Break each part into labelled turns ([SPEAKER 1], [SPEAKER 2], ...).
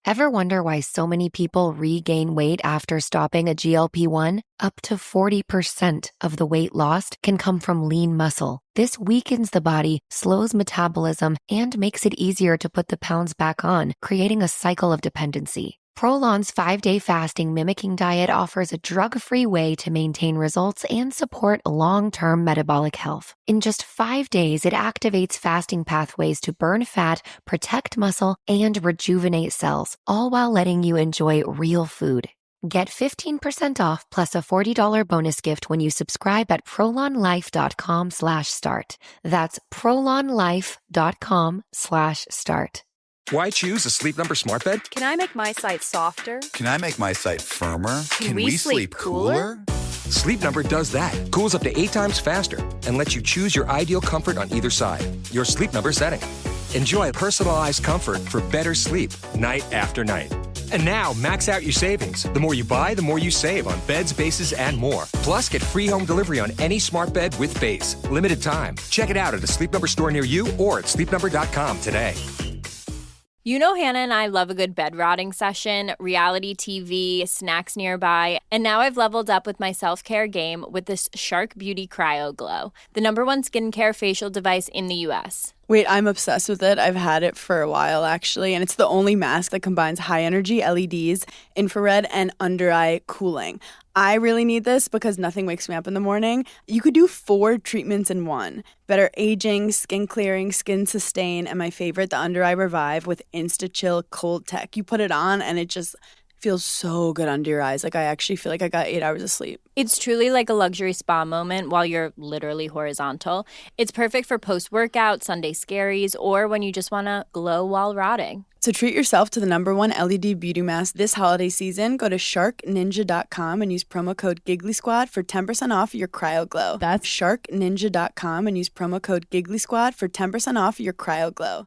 [SPEAKER 1] Ever wonder why so many people regain weight after stopping a GLP-1? Up to 40% of the weight lost can come from lean muscle. This weakens the body, slows metabolism, and makes it easier to put the pounds back on, creating a cycle of dependency. Prolon's 5-day fasting mimicking diet offers a drug-free way to maintain results and support long-term metabolic health. In just 5 days, it activates fasting pathways to burn fat, protect muscle, and rejuvenate cells, all while letting you enjoy real food. Get 15% off plus a $40 bonus gift when you subscribe at prolonlife.com/start. That's prolonlife.com/start.
[SPEAKER 2] Why choose a Sleep Number smart bed?
[SPEAKER 3] Can I make my site softer?
[SPEAKER 4] Can I make my site firmer?
[SPEAKER 3] Can we sleep cooler?
[SPEAKER 2] Sleep Number does that. Cools up to 8 times faster and lets you choose your ideal comfort on either side. Your Sleep Number setting. Enjoy personalized comfort for better sleep night after night. And now, max out your savings. The more you buy, the more you save on beds, bases, and more. Plus, get free home delivery on any smart bed with base. Limited time. Check it out at a Sleep Number store near you or at sleepnumber.com today.
[SPEAKER 3] You know, Hannah and I love a good bed rotting session, reality TV, snacks nearby, and now I've leveled up with my self-care game with this Shark Beauty Cryo Glow, the #1 skincare facial device in the U.S.
[SPEAKER 5] Wait, I'm obsessed with it. I've had it for a while, actually, and it's the only mask that combines high-energy LEDs, infrared, and under-eye cooling. I really need this because nothing wakes me up in the morning. You could do 4 treatments in one. Better aging, skin clearing, skin sustain, and my favorite, the under-eye revive with Insta-Chill Cold Tech. You put it on and it just feels so good under your eyes. Like, I actually feel like I got 8 hours of sleep.
[SPEAKER 3] It's truly like a luxury spa moment while you're literally horizontal. It's perfect for post-workout, Sunday scaries, or when you just want to glow while rotting.
[SPEAKER 5] So treat yourself to the #1 LED beauty mask this holiday season. Go to sharkninja.com and use promo code Giggly Squad for 10% off your Cryo Glow. That's sharkninja.com and use promo code Giggly Squad for 10% off your Cryo Glow.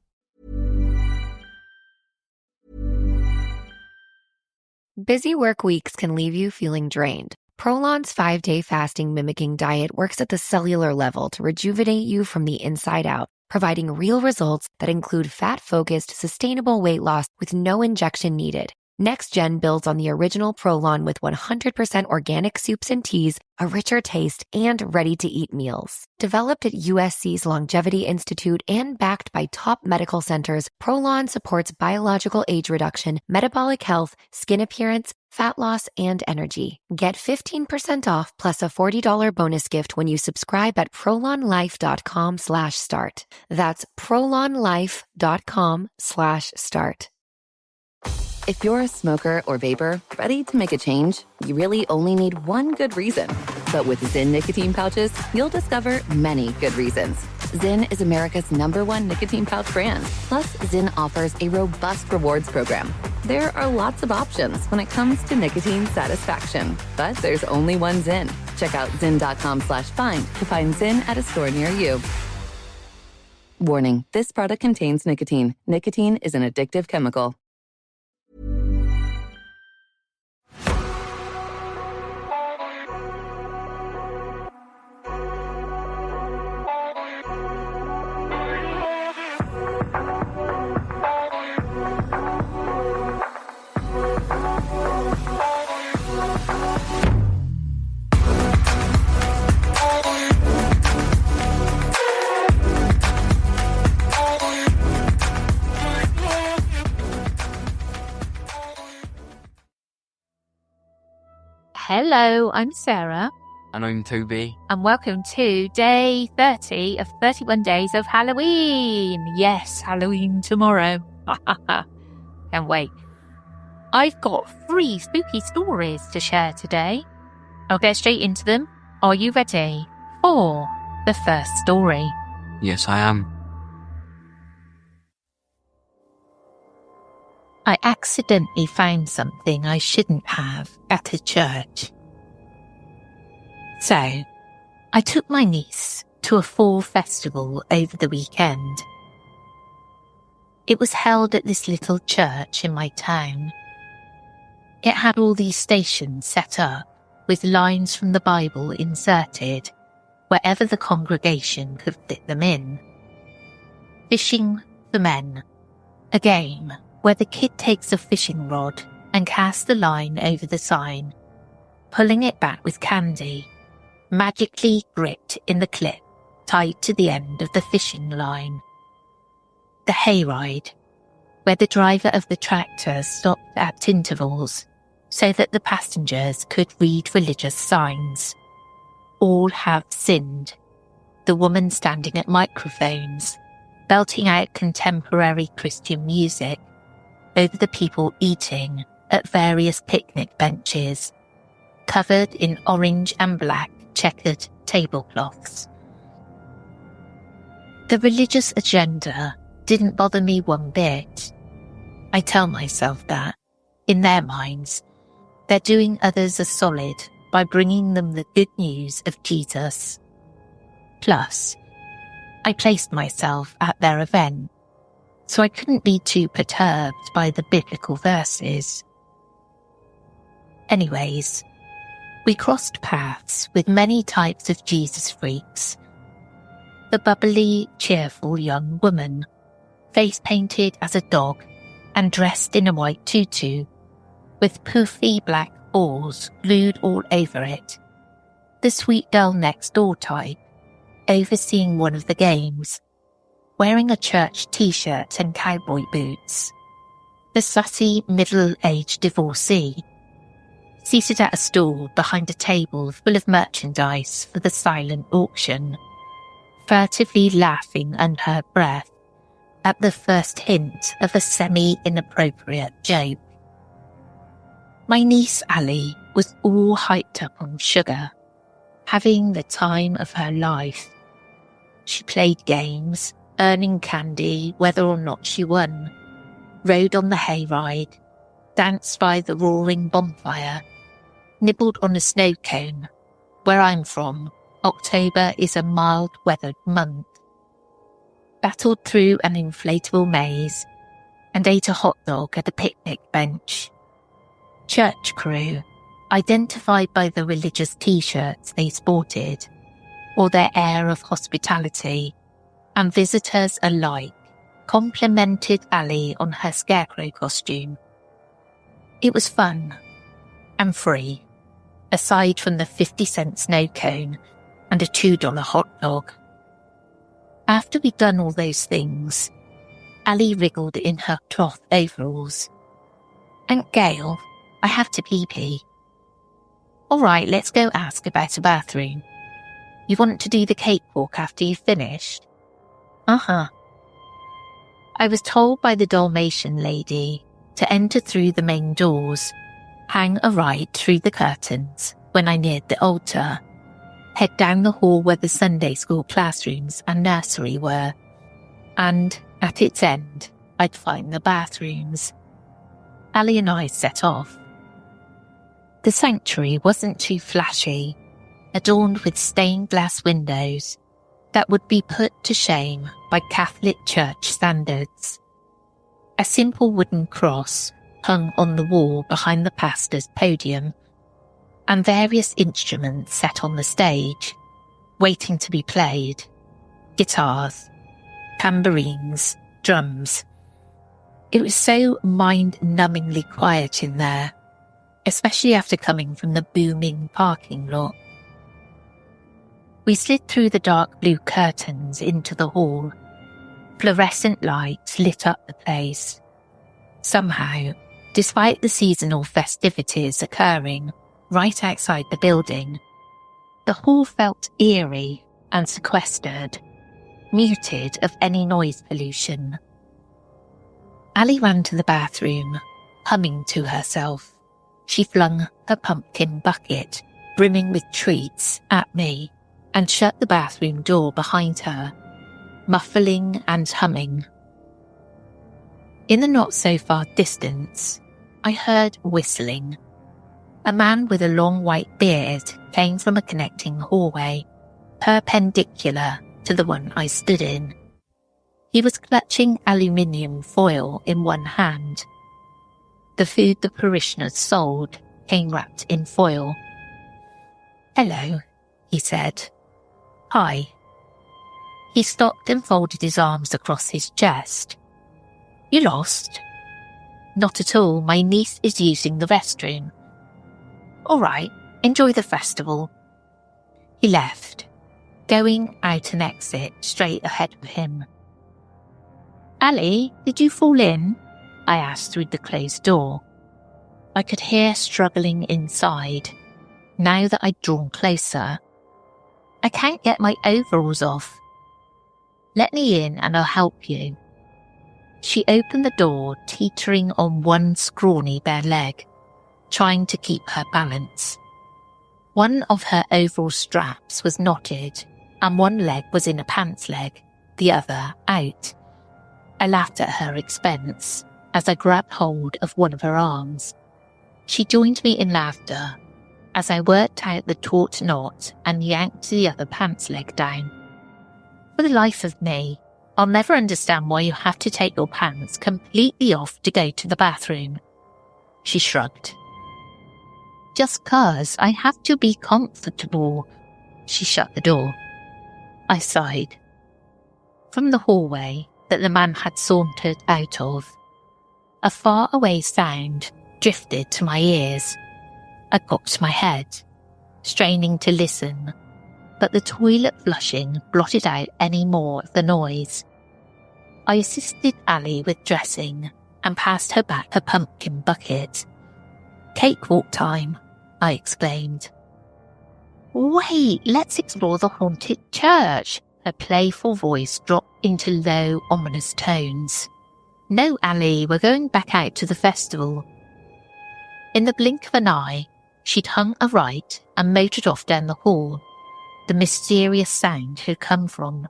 [SPEAKER 1] Busy work weeks can leave you feeling drained. Prolon's 5-day fasting mimicking diet works at the cellular level to rejuvenate you from the inside out, providing real results that include fat-focused, sustainable weight loss with no injection needed. Next Gen builds on the original Prolon with 100% organic soups and teas, a richer taste, and ready-to-eat meals. Developed at USC's Longevity Institute and backed by top medical centers, Prolon supports biological age reduction, metabolic health, skin appearance, fat loss, and energy. Get 15% off plus a $40 bonus gift when you subscribe at prolonlife.com/start. That's prolonlife.com/start.
[SPEAKER 6] If you're a smoker or vapor ready to make a change, you really only need one good reason. But with Zyn nicotine pouches, you'll discover many good reasons. Zyn is America's #1 nicotine pouch brand. Plus, Zyn offers a robust rewards program. There are lots of options when it comes to nicotine satisfaction, but there's only one Zyn. Check out zyn.com/find to find Zyn at a store near you. Warning, this product contains nicotine. Nicotine is an addictive chemical.
[SPEAKER 7] Hello, I'm Sarah.
[SPEAKER 8] And I'm Toby.
[SPEAKER 7] And welcome to day 30 of 31 days of Halloween. Yes, Halloween tomorrow. Can't wait. I've got 3 spooky stories to share today. I'll get straight into them. Are you ready for the first story?
[SPEAKER 8] Yes, I am.
[SPEAKER 7] I accidentally found something I shouldn't have at a church. So, I took my niece to a fall festival over the weekend. It was held at this little church in my town. It had all these stations set up with lines from the Bible inserted wherever the congregation could fit them in. Fishing for Men, a game where the kid takes a fishing rod and casts the line over the sign, pulling it back with candy, magically gripped in the clip tied to the end of the fishing line. The hayride, where the driver of the tractor stopped at intervals so that the passengers could read religious signs. All have sinned. The woman standing at microphones, belting out contemporary Christian music over the people eating at various picnic benches, covered in orange and black checkered tablecloths. The religious agenda didn't bother me one bit. I tell myself that, in their minds, they're doing others a solid by bringing them the good news of Jesus. Plus, I placed myself at their event, so I couldn't be too perturbed by the biblical verses. Anyways, we crossed paths with many types of Jesus freaks. The bubbly, cheerful young woman, face painted as a dog and dressed in a white tutu, with poofy black balls glued all over it. The sweet girl next door type, overseeing one of the games, wearing a church t-shirt and cowboy boots. The sassy middle-aged divorcee, seated at a stall behind a table full of merchandise for the silent auction, furtively laughing under her breath at the first hint of a semi-inappropriate joke. My niece Ali was all hyped up on sugar, having the time of her life. She played games, earning candy whether or not she won, rode on the hayride, danced by the roaring bonfire, nibbled on a snow cone. Where I'm from, October is a mild-weathered month. Battled through an inflatable maze and ate a hot dog at a picnic bench. Church crew, identified by the religious t-shirts they sported, or their air of hospitality, and visitors alike, complimented Ali on her scarecrow costume. It was fun and free, aside from the 50-cent snow cone and a $2 hot dog. After we'd done all those things, Ali wriggled in her cloth overalls. "Aunt Gail, I have to pee-pee." "All right, let's go ask about a bathroom. You want to do the cakewalk after you've finished?" "Uh-huh." I was told by the Dalmatian lady to enter through the main doors, hang a right through the curtains when I neared the altar, head down the hall where the Sunday school classrooms and nursery were, and at its end, I'd find the bathrooms. Ali and I set off. The sanctuary wasn't too flashy, adorned with stained glass windows that would be put to shame by Catholic Church standards. A simple wooden cross hung on the wall behind the pastor's podium, and various instruments set on the stage, waiting to be played. Guitars, tambourines, drums. It was so mind-numbingly quiet in there, especially after coming from the booming parking lot. We slid through the dark blue curtains into the hall. Fluorescent lights lit up the place. Somehow, despite the seasonal festivities occurring right outside the building, the hall felt eerie and sequestered, muted of any noise pollution. Ali ran to the bathroom, humming to herself. She flung her pumpkin bucket, brimming with treats, at me, and shut the bathroom door behind her, muffling and humming. In the not-so-far distance, I heard whistling. A man with a long white beard came from a connecting hallway, perpendicular to the one I stood in. He was clutching aluminium foil in one hand. The food the parishioners sold came wrapped in foil. "Hello," he said. "Hi." He stopped and folded his arms across his chest. "You lost?" Not at all. My niece is using the restroom. All right, enjoy the festival. He left, going out an exit straight ahead of him. Ali, did you fall in? I asked through the closed door. I could hear struggling inside, now that I'd drawn closer. I can't get my overalls off. Let me in and I'll help you. She opened the door, teetering on one scrawny bare leg, trying to keep her balance. One of her overall straps was knotted, and one leg was in a pants leg, the other out. I laughed at her expense as I grabbed hold of one of her arms. She joined me in laughter as I worked out the taut knot and yanked the other pants leg down. For the life of me, I'll never understand why you have to take your pants completely off to go to the bathroom. She shrugged. Just 'cause I have to be comfortable. She shut the door. I sighed. From the hallway that the man had sauntered out of, a far-away sound drifted to my ears. I cocked my head, straining to listen, but the toilet flushing blotted out any more of the noise. I assisted Ali with dressing and passed her back her pumpkin bucket. Cakewalk time, I exclaimed. Wait, let's explore the haunted church. Her playful voice dropped into low, ominous tones. No, Ali, we're going back out to the festival. In the blink of an eye, she'd hung a right and motored off down the hall. The mysterious sound had come from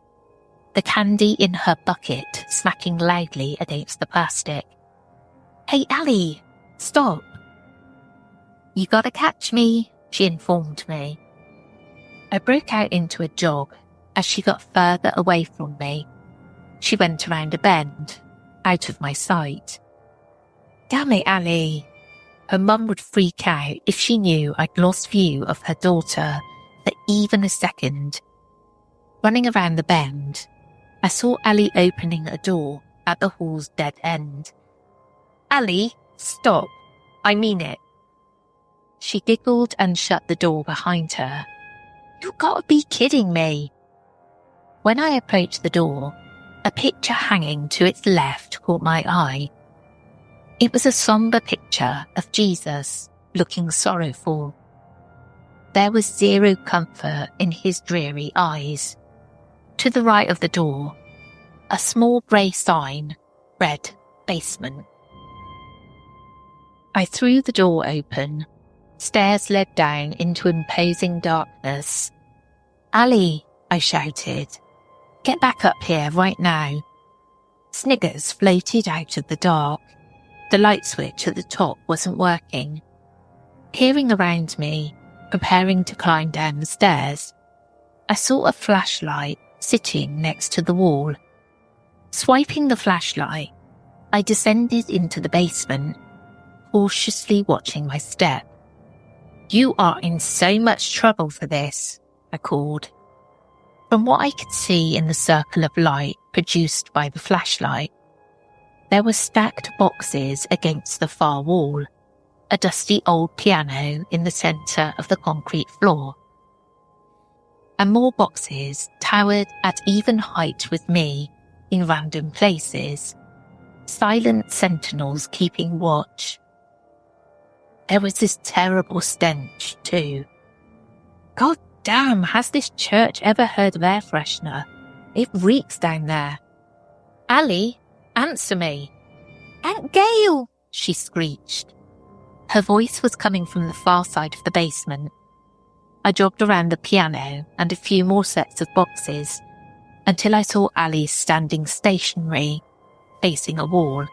[SPEAKER 7] the candy in her bucket smacking loudly against the plastic. Hey, Ali, stop. You gotta catch me, she informed me. I broke out into a jog as she got further away from me. She went around a bend, out of my sight. Damn it, Ali. Her mum would freak out if she knew I'd lost view of her daughter for even a second. Running around the bend, I saw Ali opening a door at the hall's dead end. Ali, stop. I mean it. She giggled and shut the door behind her. You gotta be kidding me. When I approached the door, a picture hanging to its left caught my eye. It was a somber picture of Jesus, looking sorrowful. There was zero comfort in his dreary eyes. To the right of the door, a small grey sign read basement. I threw the door open. Stairs led down into imposing darkness. Ali, I shouted. Get back up here right now. Sniggers floated out of the dark. The light switch at the top wasn't working. Peering around me, preparing to climb down the stairs, I saw a flashlight sitting next to the wall. Swiping the flashlight, I descended into the basement, cautiously watching my step. You are in so much trouble for this, I called. From what I could see in the circle of light produced by the flashlight, there were stacked boxes against the far wall, a dusty old piano in the centre of the concrete floor, and more boxes towered at even height with me in random places, silent sentinels keeping watch. There was this terrible stench, too. God damn, has this church ever heard of air freshener? It reeks down there. Ali, answer me. Aunt Gail, she screeched. Her voice was coming from the far side of the basement. I jogged around the piano and a few more sets of boxes until I saw Ali standing stationary, facing a wall.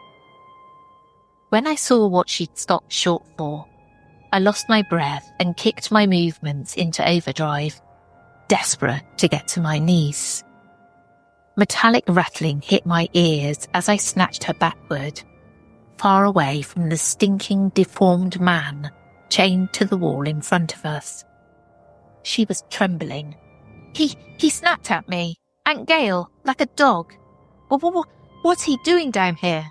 [SPEAKER 7] When I saw what she'd stopped short for, I lost my breath and kicked my movements into overdrive, desperate to get to my niece. Metallic rattling hit my ears as I snatched her backward, far away from the stinking, deformed man chained to the wall in front of us. She was trembling. He snapped at me. Aunt Gail, like a dog. What's he doing down here?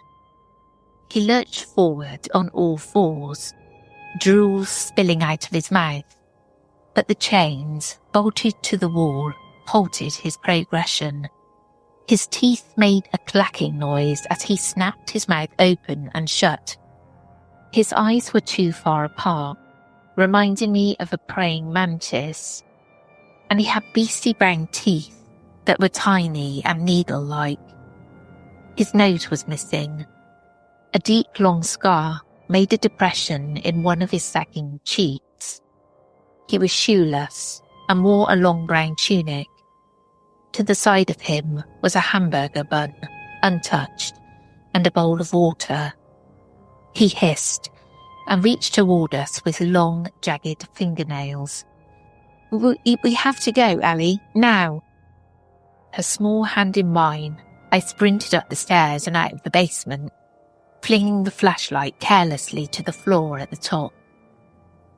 [SPEAKER 7] He lurched forward on all fours, drool spilling out of his mouth. But the chains, bolted to the wall, halted his progression. His teeth made a clacking noise as he snapped his mouth open and shut. His eyes were too far apart, reminding me of a praying mantis. And he had beastly brown teeth that were tiny and needle-like. His nose was missing. A deep, long scar made a depression in one of his sagging cheeks. He was shoeless and wore a long brown tunic. To the side of him was a hamburger bun, untouched, and a bowl of water. He hissed and reached toward us with long, jagged fingernails. We have to go, Ali, now. Her small hand in mine, I sprinted up the stairs and out of the basement, flinging the flashlight carelessly to the floor at the top.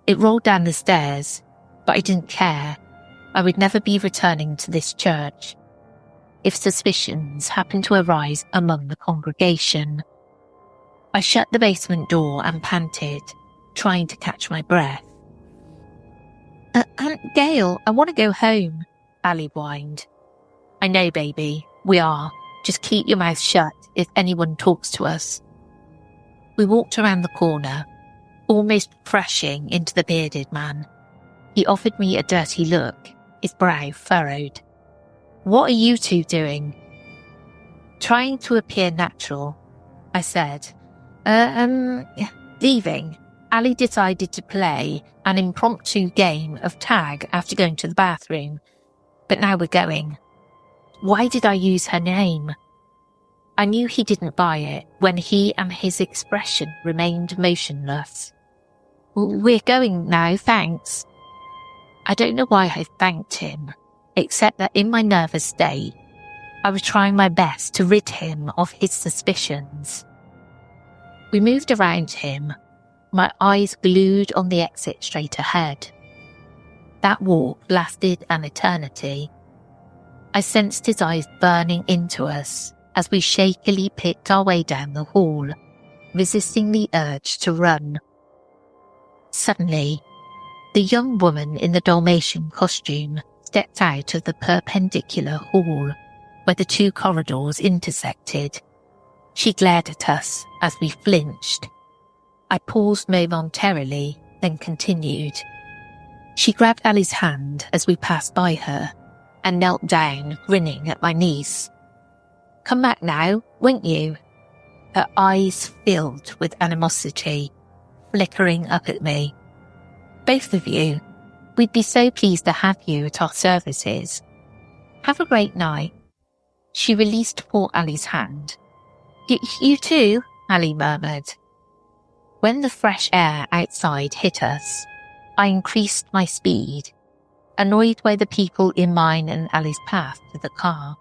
[SPEAKER 7] It rolled down the stairs, but I didn't care. I would never be returning to this church. If suspicions happened to arise among the congregation. I shut the basement door and panted, trying to catch my breath. Aunt Gail, I want to go home, Ali whined. I know, baby, we are. Just keep your mouth shut if anyone talks to us. We walked around the corner, almost crashing into the bearded man. He offered me a dirty look, his brow furrowed. What are you two doing? Trying to appear natural, I said. Leaving. Ali decided to play an impromptu game of tag after going to the bathroom, but now we're going. Why did I use her name? I knew he didn't buy it when he and his expression remained motionless. We're going now, thanks. I don't know why I thanked him, except that in my nervous state, I was trying my best to rid him of his suspicions. We moved around him, my eyes glued on the exit straight ahead. That walk lasted an eternity. I sensed his eyes burning into us as we shakily picked our way down the hall, resisting the urge to run. Suddenly, the young woman in the Dalmatian costume stepped out of the perpendicular hall where the two corridors intersected. She glared at us as we flinched. I paused momentarily, then continued. She grabbed Ali's hand as we passed by her and knelt down, grinning at my niece. Come back now, won't you? Her eyes filled with animosity, flickering up at me. Both of you. We'd be so pleased to have you at our services. Have a great night. She released poor Ali's hand. You too, Ali murmured. When the fresh air outside hit us, I increased my speed, annoyed by the people in mine and Ali's path to the car.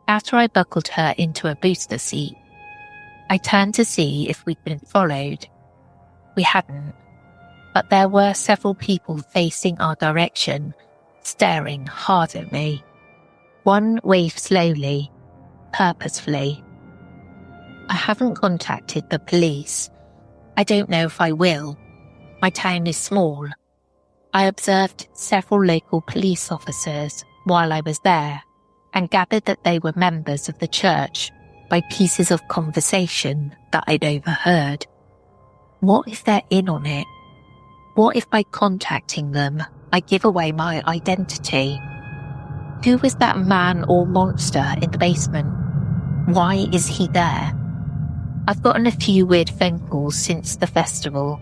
[SPEAKER 7] After I buckled her into a booster seat, I turned to see if we'd been followed. We hadn't, but there were several people facing our direction, staring hard at me. One waved slowly, purposefully. I haven't contacted the police. I don't know if I will. My town is small. I observed several local police officers while I was there and gathered that they were members of the church by pieces of conversation that I'd overheard. What if they're in on it? What if by contacting them, I give away my identity? Who was that man or monster in the basement? Why is he there? I've gotten a few weird phone calls since the festival.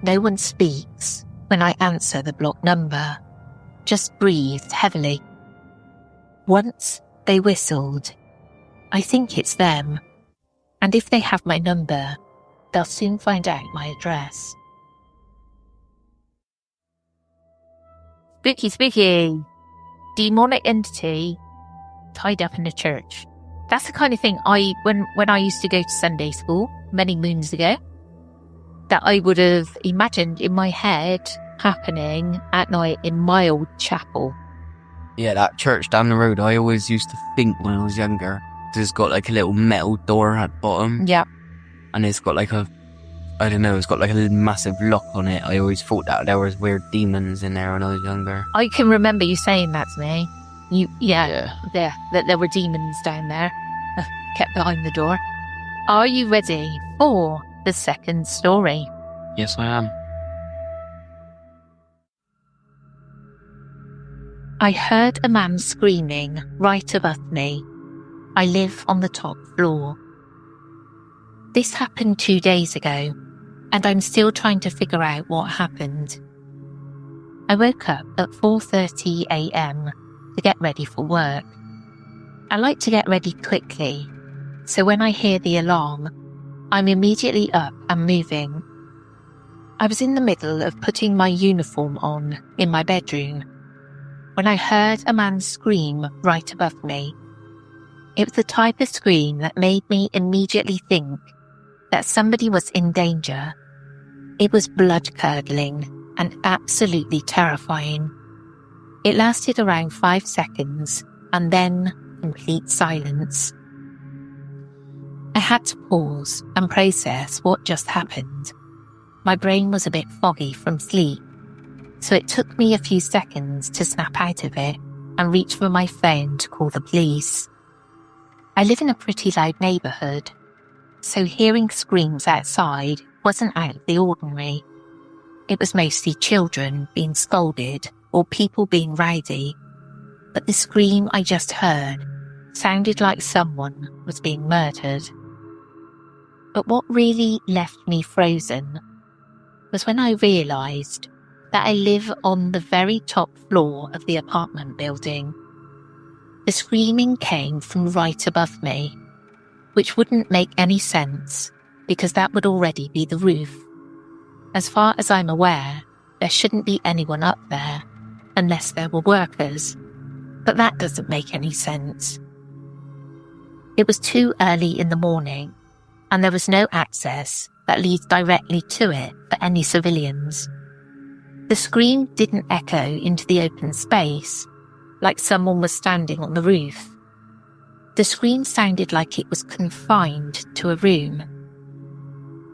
[SPEAKER 7] No one speaks when I answer the block number, just breathed heavily. Once they whistled. I think it's them. And if they have my number, they'll soon find out my address. Spooky, spooky. Demonic entity tied up in a church. That's the kind of thing when I used to go to Sunday school many moons ago, that I would have imagined in my head happening at night in my old chapel.
[SPEAKER 8] Yeah, that church down the road, I always used to think when I was younger, it's got like a little metal door at the bottom.
[SPEAKER 7] Yeah.
[SPEAKER 8] and it's got like it's got like a massive lock on it. I always thought that there was weird demons in there when I was younger.
[SPEAKER 7] I can remember you saying that to me.
[SPEAKER 8] Yeah.
[SPEAKER 7] That there were demons down there, kept behind the door. Are you ready for the second story?
[SPEAKER 8] Yes, I am.
[SPEAKER 7] I heard a man screaming right above me. I live on the top floor. This happened 2 days ago, and I'm still trying to figure out what happened. I woke up at 4:30 a.m. to get ready for work. I like to get ready quickly, so when I hear the alarm, I'm immediately up and moving. I was in the middle of putting my uniform on in my bedroom when I heard a man scream right above me. It was the type of scream that made me immediately think that somebody was in danger. It was blood-curdling and absolutely terrifying. It lasted around 5 seconds and then complete silence. I had to pause and process what just happened. My brain was a bit foggy from sleep, so it took me a few seconds to snap out of it and reach for my phone to call the police. I live in a pretty loud neighbourhood, so hearing screams outside wasn't out of the ordinary. It was mostly children being scolded or people being rowdy, but the scream I just heard sounded like someone was being murdered. But what really left me frozen was when I realised that I live on the very top floor of the apartment building. The screaming came from right above me, which wouldn't make any sense because that would already be the roof. As far as I'm aware, there shouldn't be anyone up there unless there were workers, but that doesn't make any sense. It was too early in the morning, and there was no access that leads directly to it for any civilians. The scream didn't echo into the open space, like someone was standing on the roof. The scream sounded like it was confined to a room.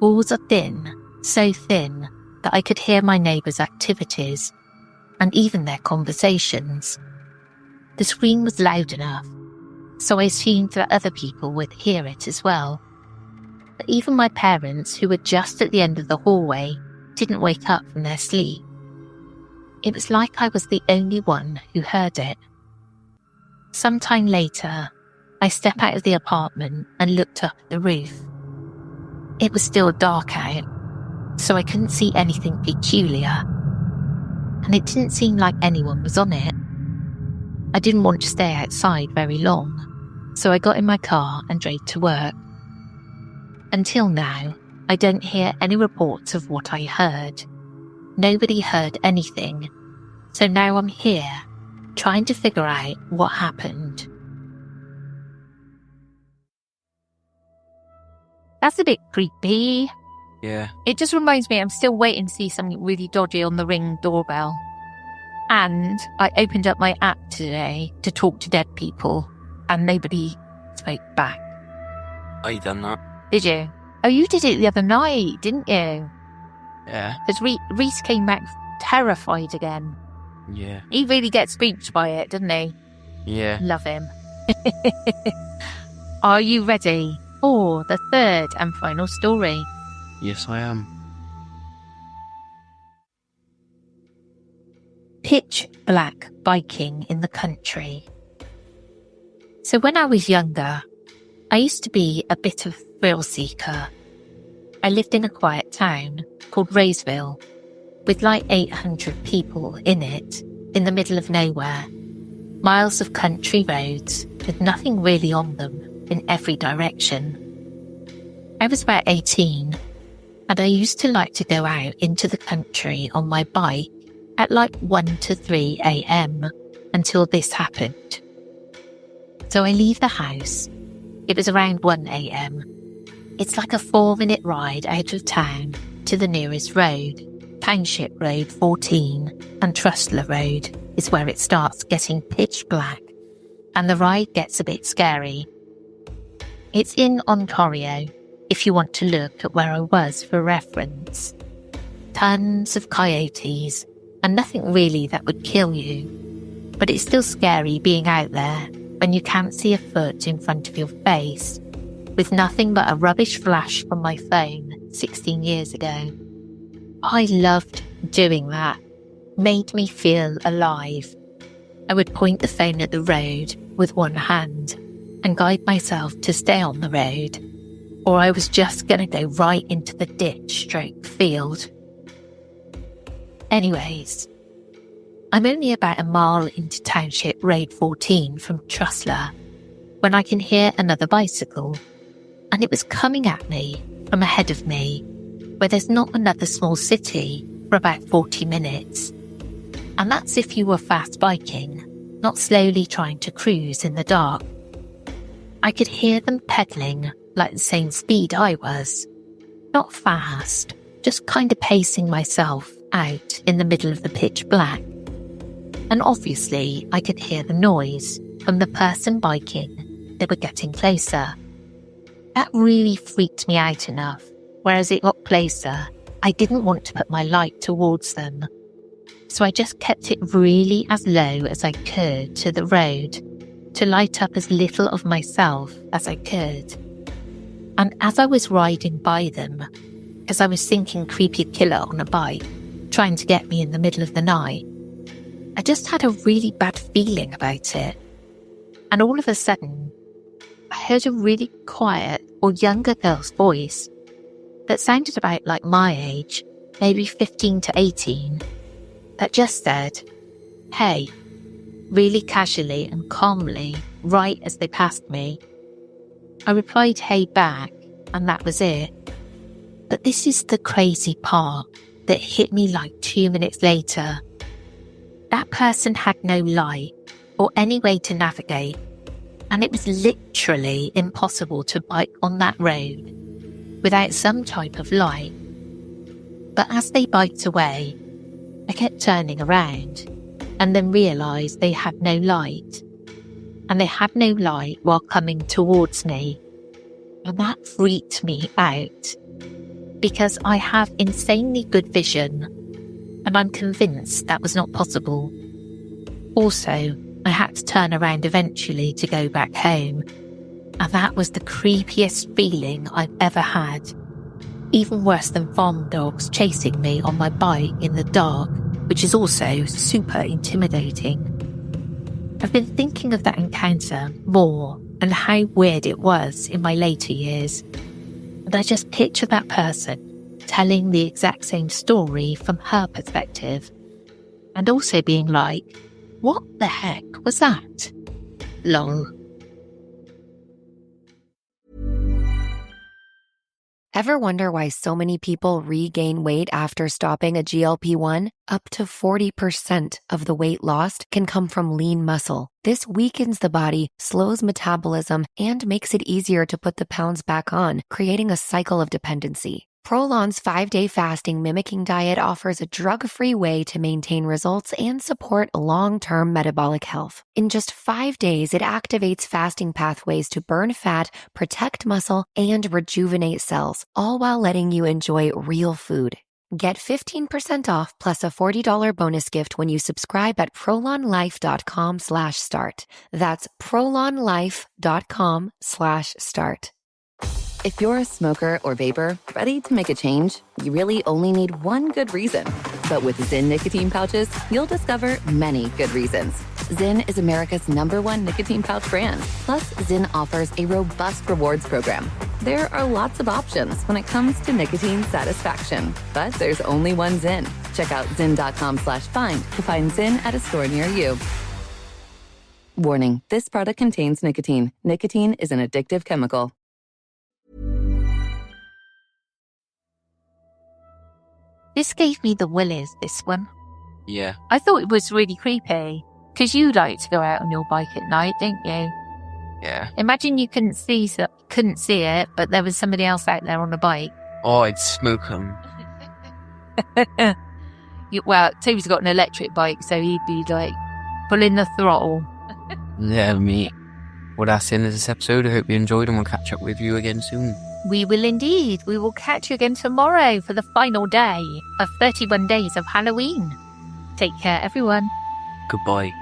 [SPEAKER 7] Walls are thin, so thin that I could hear my neighbours' activities and even their conversations. The scream was loud enough, so I assumed that other people would hear it as well. But even my parents, who were just at the end of the hallway, didn't wake up from their sleep. It was like I was the only one who heard it. Sometime later, I stepped out of the apartment and looked up at the roof. It was still dark out, so I couldn't see anything peculiar, and it didn't seem like anyone was on it. I didn't want to stay outside very long, so I got in my car and drove to work. Until now, I don't hear any reports of what I heard. Nobody heard anything, so now I'm here, trying to figure out what happened. That's a bit creepy.
[SPEAKER 8] Yeah.
[SPEAKER 7] It just reminds me I'm still waiting to see something really dodgy on the Ring doorbell. And I opened up my app today to talk to dead people, and nobody spoke back.
[SPEAKER 8] Oh, you done that?
[SPEAKER 7] Did you? Oh, you did it the other night, didn't you?
[SPEAKER 8] Yeah.
[SPEAKER 7] Because Reese came back terrified again.
[SPEAKER 8] Yeah.
[SPEAKER 7] He really gets spooked by it, doesn't he?
[SPEAKER 8] Yeah.
[SPEAKER 7] Love him. Are you ready for the third and final story?
[SPEAKER 8] Yes, I am.
[SPEAKER 7] Pitch black biking in the country. So when I was younger, I used to be a bit of a thrill seeker. I lived in a quiet town called Roseville, with like 800 people in it, in the middle of nowhere. Miles of country roads with nothing really on them in every direction. I was about 18, and I used to like to go out into the country on my bike at like 1 to 3 a.m. until this happened. So I leave the house. It was around 1 a.m. It's like a 4-minute ride out of town to the nearest road. Township Road 14 and Trustler Road is where it starts getting pitch black, and the ride gets a bit scary. It's in Ontario, if you want to look at where I was for reference. Tons of coyotes, and nothing really that would kill you. But it's still scary being out there when you can't see a foot in front of your face, with nothing but a rubbish flash from my phone 16 years ago. I loved doing that. Made me feel alive. I would point the phone at the road with one hand and guide myself to stay on the road, or I was just going to go right into the ditch/field. Anyways, I'm only about a mile into Township Road 14 from Trussler when I can hear another bicycle, and it was coming at me from ahead of me, where there's not another small city for about 40 minutes. And that's if you were fast biking, not slowly trying to cruise in the dark. I could hear them pedaling like the same speed I was. Not fast, just kind of pacing myself out in the middle of the pitch black. And obviously I could hear the noise from the person biking. They were getting closer. That really freaked me out enough, where as it got closer, I didn't want to put my light towards them. So I just kept it really as low as I could to the road to light up as little of myself as I could. And as I was riding by them, because I was thinking creepy killer on a bike, trying to get me in the middle of the night, I just had a really bad feeling about it. And all of a sudden, I heard a really quiet or younger girl's voice that sounded about like my age, maybe 15 to 18, that just said, "Hey," really casually and calmly, right as they passed me. I replied hey back, and that was it. But this is the crazy part that hit me like 2 minutes later. That person had no light or any way to navigate, and it was literally impossible to bike on that road without some type of light. But as they biked away, I kept turning around and then realised they had no light. And they had no light while coming towards me. And that freaked me out because I have insanely good vision and I'm convinced that was not possible. Also, I had to turn around eventually to go back home. And that was the creepiest feeling I've ever had. Even worse than farm dogs chasing me on my bike in the dark, which is also super intimidating. I've been thinking of that encounter more and how weird it was in my later years. And I just picture that person telling the exact same story from her perspective. And also being like, what the heck was that? Lol.
[SPEAKER 1] Ever wonder why so many people regain weight after stopping a GLP-1? Up to 40% of the weight lost can come from lean muscle. This weakens the body, slows metabolism, and makes it easier to put the pounds back on, creating a cycle of dependency. Prolon's 5-day fasting mimicking diet offers a drug-free way to maintain results and support long-term metabolic health. In just 5 days, it activates fasting pathways to burn fat, protect muscle, and rejuvenate cells, all while letting you enjoy real food. Get 15% off plus a $40 bonus gift when you subscribe at prolonlife.com/start. That's prolonlife.com/start.
[SPEAKER 6] If you're a smoker or vapor, ready to make a change, you really only need one good reason. But with Zyn nicotine pouches, you'll discover many good reasons. Zyn is America's #1 nicotine pouch brand. Plus, Zyn offers a robust rewards program. There are lots of options when it comes to nicotine satisfaction. But there's only one Zyn. Check out zyn.com/find to find Zyn at a store near you. Warning, this product contains nicotine. Nicotine is an addictive chemical.
[SPEAKER 7] This gave me the willies, this one.
[SPEAKER 8] Yeah.
[SPEAKER 7] I thought it was really creepy. Because you like to go out on your bike at night, don't you?
[SPEAKER 8] Yeah.
[SPEAKER 7] Imagine you couldn't see it, but there was somebody else out there on a bike.
[SPEAKER 8] Oh, I'd smoke them.
[SPEAKER 7] Well, Toby's got an electric bike, so he'd be like pulling the throttle.
[SPEAKER 8] Yeah, mate. Well, that's the end of this episode. I hope you enjoyed and we'll catch up with you again soon.
[SPEAKER 7] We will indeed. We will catch you again tomorrow for the final day of 31 days of Halloween. Take care, everyone.
[SPEAKER 8] Goodbye.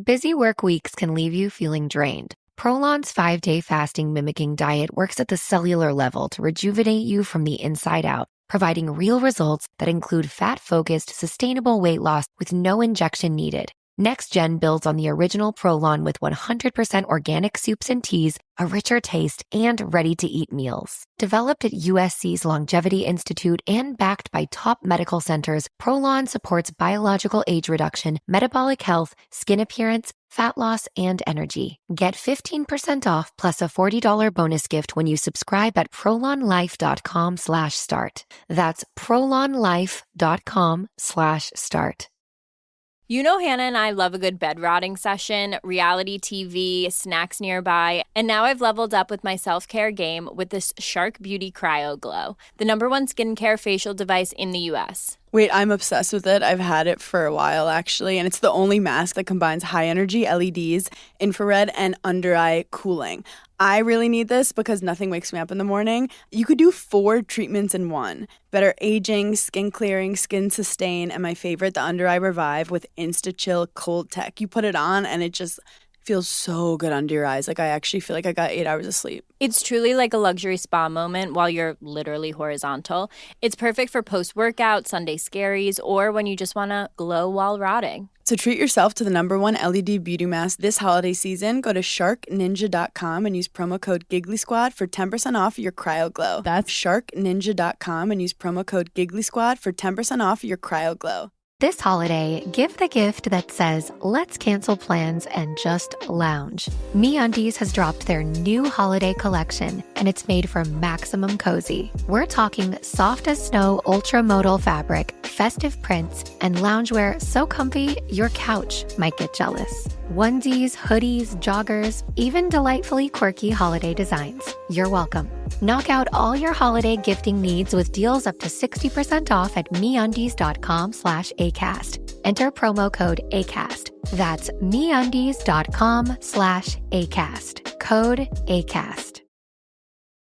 [SPEAKER 1] Busy work weeks can leave you feeling drained. Prolon's 5-day fasting mimicking diet works at the cellular level to rejuvenate you from the inside out, providing real results that include fat-focused, sustainable weight loss with no injection needed. Next Gen builds on the original Prolon with 100% organic soups and teas, a richer taste, and ready-to-eat meals. Developed at USC's Longevity Institute and backed by top medical centers, Prolon supports biological age reduction, metabolic health, skin appearance, fat loss, and energy. Get 15% off plus a $40 bonus gift when you subscribe at prolonlife.com/start. That's prolonlife.com/start.
[SPEAKER 3] You know, Hannah and I love a good bed rotting session, reality TV, snacks nearby, and now I've leveled up with my self-care game with this Shark Beauty Cryo Glow, the #1 skincare facial device in the US.
[SPEAKER 5] Wait, I'm obsessed with it. I've had it for a while, actually, and it's the only mask that combines high-energy LEDs, infrared, and under-eye cooling. I really need this because nothing wakes me up in the morning. You could do 4 treatments in one. Better aging, skin clearing, skin sustain, and my favorite, the under-eye revive with Insta-Chill Cold Tech. You put it on, and it just feels so good under your eyes. Like, I actually feel like I got 8 hours of sleep.
[SPEAKER 3] It's truly like a luxury spa moment while you're literally horizontal. It's perfect for post-workout, Sunday scaries, or when you just want to glow while rotting.
[SPEAKER 5] So treat yourself to the #1 LED beauty mask this holiday season. Go to sharkninja.com and use promo code Giggly Squad for 10% off your Cryo Glow. That's sharkninja.com and use promo code Giggly Squad for 10% off your Cryo Glow.
[SPEAKER 1] This holiday, give the gift that says, let's cancel plans and just lounge. MeUndies has dropped their new holiday collection, and it's made for maximum cozy. We're talking soft as snow ultramodal fabric, festive prints, and loungewear so comfy your couch might get jealous. Onesies, hoodies, joggers, even delightfully quirky holiday designs. You're welcome. Knock out all your holiday gifting needs with deals up to 60% off at MeUndies.com/ACAST. Enter promo code ACAST. That's MeUndies.com/ACAST. Code ACAST.